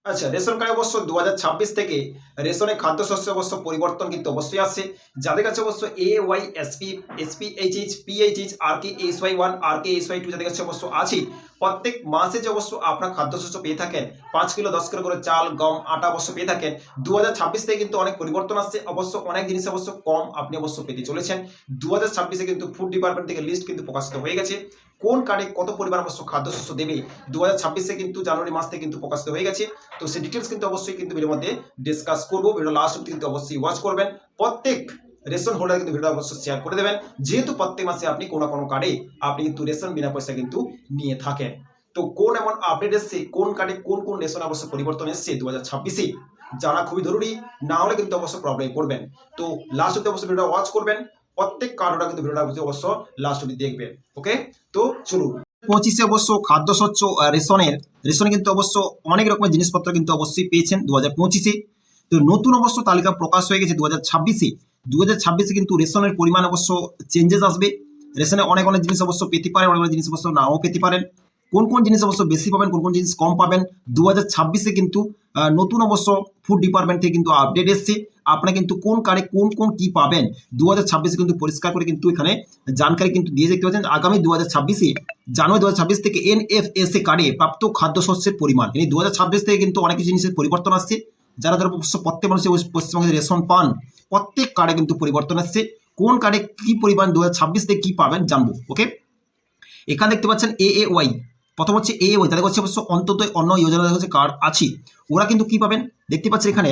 আচ্ছা, রেশন কার্ডে অবশ্য ২০২৬ থেকে রেশনে খাদ্যশস্যে অবশ্য পরিবর্তন কিন্তু অবশ্যই আসছে। যাদের কাছে অবশ্য AY, SP, SPHH, PHH, RK, SY1, RK, SY2 যাদের কাছে অবশ্য আছে, প্রত্যেক মাসে যে অবশ্য আপনার খাদ্যশস্য পেয়ে থাকেন ৫ কিলো ১০ কিলো করে চাল, গম, আটা অবশ্য পেয়ে থাকেন। ২০২৬ থেকে কিন্তু অনেক পরিবর্তন আসছে। অবশ্য অনেক জিনিস অবশ্য কম আপনি অবশ্য পেতে চলেছেন। ২০২৬ কিন্তু ফুড ডিপার্টমেন্ট থেকে লিস্ট কিন্তু প্রকাশিত হয়ে গেছে। কোন কার্ডে কত পরিমাণ অবশ্য খাদ্যশস্য দেবে ২০২৬ কিন্তু জানুয়ারি মাস থেকে কিন্তু প্রকাশিত হয়ে গেছে। তো সেই ডিটেলস কিন্তু অবশ্যই কিন্তু ভিডিওর মধ্যে ডিসকাস করবো। ভিডিও লাস্ট অব্দি কিন্তু অবশ্যই ওয়াচ করবেন। প্রত্যেক রেশন হোল্ডার কিন্তু ভিডিও অবশ্যই শেয়ার করে দেবেন, যেহেতু প্রত্যেক মাসে আপনি কোনো কোনো কার্ডে আপনি কিন্তু রেশন বিনা পয়সা কিন্তু নিয়ে থাকেন। তো কোন এমন আপডেট এসছে, কোন কার্ডে কোন কোন রেশন অবশ্য পরিবর্তন এসছে ২০২৬-এ, জানা খুবই জরুরি, না হলে কিন্তু অবশ্য প্রবলেমে পড়বেন। তো লাস্ট অব্দি অবশ্যই ভিডিওটা ওয়াচ করবেন। প্রত্যেক কার্ডটা কিন্তু ভিডিওটা অবশ্য লাস্ট অব্দি দেখবেন। ওকে, তো চলুন। ২৫-এ অবশ্য খাদ্যশস্য রেশনে কিন্তু অবশ্য অনেক রকমের জিনিসপত্র কিন্তু অবশ্যই পেয়েছেন ২০২৫-এ। তো নতুন অবশ্য তালিকা প্রকাশ হয়ে গেছে ২০২৬-এ। ২০২৬-এ কিন্তু রেশনের পরিমাণ অবশ্য চেঞ্জেস আসবে। রেশনে অনেক অনেক জিনিস অবশ্য পেতে পারেন, অনেক অনেক জিনিস অবশ্য নাও পেতে পারেন। কোন কোন জিনিস অবশ্য বেশি পাবেন, কোন কোন জিনিস কম পাবেন ২০২৬-এ কিন্তু নতুন অবশ্য ফুড ডিপার্টমেন্ট থেকে কিন্তু আপডেট এসছে। আপনারা কিন্তু কোন কার্ডে কোন কোন কি পাবেন ২০২৬-এ কিন্তু পরিষ্কার করে কিন্তু এখানে জানকারি কিন্তু দিয়ে দেখতে পাচ্ছেন। আগামী ২০২৬-এ জানুয়ারি ২০২৬ থেকে NFSA কার্ডে প্রাপ্ত খাদ্যশস্যের পরিমাণ, ২০২৬ থেকে কিন্তু অনেক কিছু জিনিসের পরিবর্তন আসছে। যারা যারা প্রত্যেক মানুষের পশ্চিমবঙ্গে রেশন পান, প্রত্যেক কার্ডে কিন্তু পরিবর্তন আসছে। কোন কার্ডে কি পরিমাণ ২০২৬ থেকে কি পাবেন জানবো। ওকে, এখানে দেখতে পাচ্ছেন AAY, প্রথম হচ্ছে AAY, তাদের কাছে অবশ্য অন্তত অন্য যোজনা কাছে কার্ড আছে। ওরা কিন্তু কি পাবেন দেখতে পাচ্ছেন এখানে,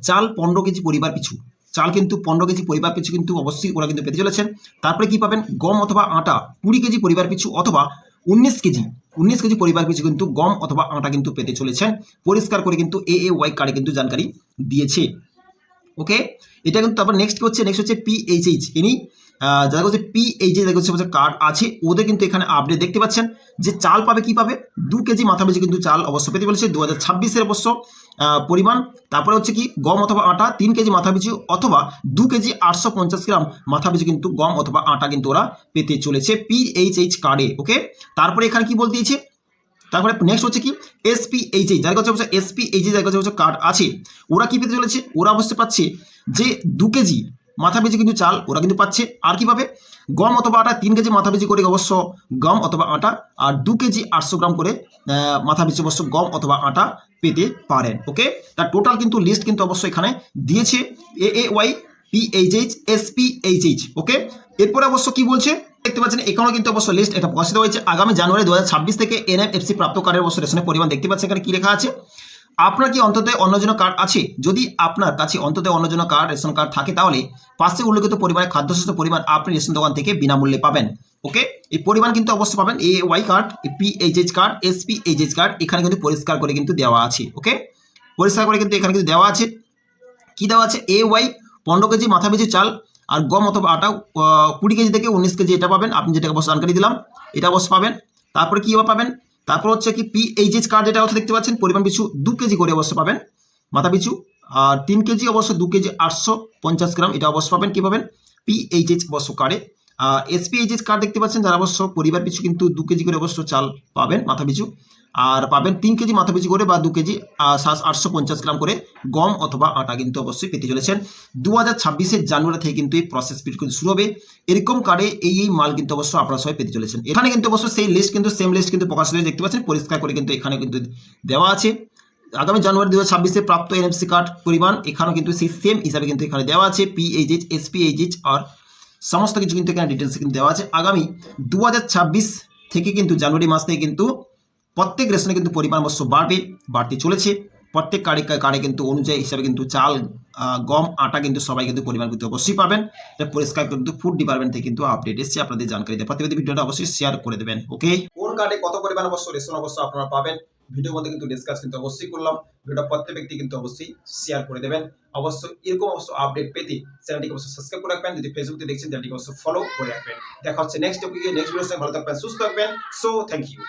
চাল ১৫ কেজি পরিবার পিছু, চাল কিন্তু ১৫ কেজি পরিবার পিছু কিন্তু অবশ্যই ওরা কিন্তু পেতে চলেছেন। তারপরে কি পাবেন, গম অথবা আটা ২০ কেজি পরিবার পিছু, অথবা ১৯ কেজি পরিবার পিছু কিন্তু গম অথবা আটা কিন্তু পেতে চলেছেন। পরিষ্কার করে কিন্তু AAY কার্ডে কিন্তু জানকারি দিয়েছে। ওকে, এটা কিন্তু তারপর নেক্সট হচ্ছে PHH, ইনি যাদের কাছে PHH যাদের কাছে কার্ড আছে ওদের কিন্তু এখানে আপডেট দেখতে পাচ্ছেন যে চাল পাবে, কি পাবে ২ কেজি মাথাপিছু কিন্তু চাল অবশ্য পেতে বলেছে ২০২৬-এর অবশ্য পরিমাণ। তারপরে হচ্ছে কি গম অথবা আটা ৩ কেজি মাথাপিছু, অথবা ২ কেজি ৮৫০ গ্রাম মাথাপিছু কিন্তু গম অথবা আটা কিন্তু ওরা পেতে চলেছে PHH কার্ডে। ওকে, তারপরে এখানে কি বলতে দিয়েছে, তারপরে নেক্সট হচ্ছে কি SPHH, যার কাছে SPHH যার কাছে কার্ড আছে ওরা কি পেতে চলেছে, ওরা অবশ্যই পাচ্ছে যে ২ কেজি মাথাপিছু কিন্তু চাল ওরা কিন্তু পাচ্ছে। আর কি পাবে, গম অথবা আটা ৩ কেজি মাথাপিছু করে অবশ্য গম অথবা আটা, আর ২ কেজি ৮০০ গ্রাম করে মাথাপিছু অবশ্য গম অথবা আটা পেতে পারেন। ওকে, তার টোটাল কিন্তু লিস্ট কিন্তু অবশ্যই এখানে দিয়েছে AAY, PHH, SPHH। ওকে, এরপরে অবশ্য কি বলছে দেখতে পাচ্ছেন, এখানেও কিন্তু অবশ্য লিস্ট এটা প্রকাশিত হয়েছে। আগামী জানুয়ারি ২০২৬ থেকে NMFC প্রাপ্ত কার্ডের অবশ্য রেশনের পরিমাণ দেখতে পাচ্ছেন এখানে কি লেখা আছে। আপনার কি অন্তত অন্নজনা কার্ড আছে? যদি আপনার কাছে অন্তত অন্নজনা কার্ড রেশন কার্ড থাকে তাহলে পাশে উল্লেখিত পরিমাণে খাদ্যশস্য পরিমাণ আপনি রেশন দোকান থেকে বিনামূল্যে পাবেন। ওকে, এই পরিমাণ কিন্তু অবশ্যই পাবেন। AAY card, PHH card, SPHH card এখানে কিন্তু পরিষ্কার করে কিন্তু দেওয়া আছে। ওকে, পরিষ্কার করে কিন্তু এখানে কিন্তু দেওয়া আছে। কি দেওয়া আছে, AY ১৫ কেজি মাথাপিছু চাল, আর গম অথবা আটা ২০ কেজি থেকে ১৯ কেজি এটা পাবেন, আপনি যেটাকে অবশ্য জানকারি দিলাম এটা অবশ্য পাবেন। তারপরে কি পাবেন, তারপর হচ্ছে কি PHH কার্ড যেটা অবশ্য দেখতে পাচ্ছেন পরিমাণ পিছু ২ কেজি করে অবশ্য পাবেন মাথা পিছু, আর ৩ কেজি অবশ্য ২ কেজি ৮৫০ গ্রাম এটা অবশ্য পাবেন। কি পাবেন, PHH অবশ্য কার্ডে। SPHH কার্ড দেখতে পাচ্ছেন যারা অবশ্য পরিবার পিছু কিন্তু ২ কেজি করে অবশ্য চাল পাবেন মাথা পিছু, আর পাবেন ৩ কেজি মাথাপিছু করে বা ২ কেজি ৮৫০ গ্রাম করে গম অথবা আটা কিন্তু অবশ্যই পেতে চলেছেন। ২০২৬-এর জানুয়ারি থেকে কিন্তু এই প্রসেস পিরিয়ড কিন্তু শুরু হবে। এরকম কার্ডে এই মাল কিন্তু অবশ্যই আপনারা সবাই পেতে চলেছেন। এখানে কিন্তু অবশ্যই সেই লিস্ট কিন্তু সেম লিস্ট কিন্তু প্রকাশ হয়ে দেখতে পাচ্ছেন, পরিষ্কার করে কিন্তু এখানে কিন্তু দেওয়া আছে। আগামী জানুয়ারি ২০২৬-এ প্রাপ্ত NFC কার্ড পরিমাণ এখানেও কিন্তু সেই সেম হিসাবে কিন্তু এখানে দেওয়া আছে। PHH, SPHH আর সমস্ত কিছু কিন্তু এখানে ডিটেলস কিন্তু দেওয়া আছে। আগামী ২০২৬ থেকে কিন্তু জানুয়ারি মাস থেকে কিন্তু প্রত্যেক রেশনে কিন্তু পরিমাণ অবশ্য বাড়তে চলেছে। প্রত্যেক কার্ডে কিন্তু অনুযায়ী হিসাবে কিন্তু চাল, গম, আটা কিন্তু সবাই কিন্তু পরিমাণ কিন্তু অবশ্যই পাবেন। এটা পরিষ্কার কিন্তু ফুড ডিপার্টমেন্ট থেকে কিন্তু আপডেট এসেছে আপনাদের জানকারি দেয়। প্রত্যেকটি ভিডিওটা অবশ্যই শেয়ার করে দেবেন। ওকে, কোন কার্ডে কত পরিমাণ অবশ্য রেশন অবশ্য আপনারা পাবেন ভিডিওর মধ্যে কিন্তু ডিসকাস কিন্তু অবশ্যই করলাম। ভিডিওটা প্রত্যেক ব্যক্তি কিন্তু অবশ্যই শেয়ার করে দেবেন। অবশ্যই এরকম অবশ্য আপডেট পেতে চ্যানেলটিকে অবশ্যই সাবস্ক্রাইব করে রাখবেন। যদি ফেসবুকে দেখছেন চ্যানেলটিকে অবশ্যই ফলো করে রাখবেন। দেখা হচ্ছে নেক্সট টপিকে, নেক্সট ভিডিওর সঙ্গে। ভালো থাকবেন, সুস্থ থাকবেন। So thank you.